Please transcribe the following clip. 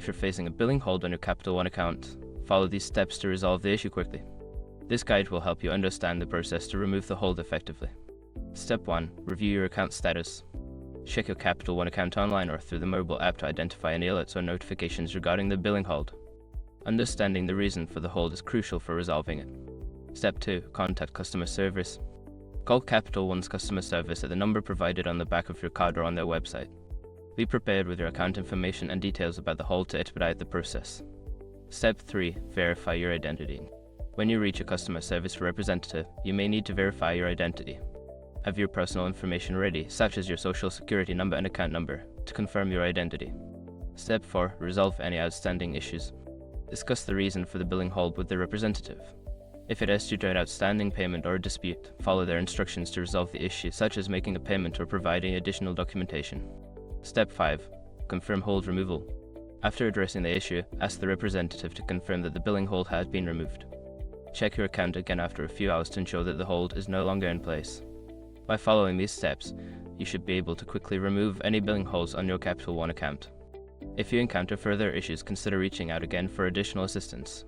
you're facing a billing hold on your Capital One account, follow these steps to resolve the issue quickly. This guide will help you understand the process to remove the hold effectively. Step 1. Review your account status. Check your Capital One account online or through the mobile app to identify any alerts or notifications regarding the billing hold. Understanding the reason for the hold is crucial for resolving it. Step 2. Contact customer service. Call Capital One's customer service at the number provided on the back of your card or on their website. Be prepared with your account information and details about the hold to expedite the process. Step 3. Verify your identity. When you reach a customer service representative, you may need to verify your identity. Have your personal information ready, such as your social security number and account number, to confirm your identity. Step 4. Resolve any outstanding issues. Discuss the reason for the billing hold with the representative. If it is due to an outstanding payment or a dispute, follow their instructions to resolve the issue, such as making a payment or providing additional documentation. Step 5. Confirm hold removal. After addressing the issue, ask the representative to confirm that the billing hold has been removed. Check your account again after a few hours to ensure that the hold is no longer in place. By following these steps, you should be able to quickly remove any billing holds on your Capital One account. If you encounter further issues, consider reaching out again for additional assistance.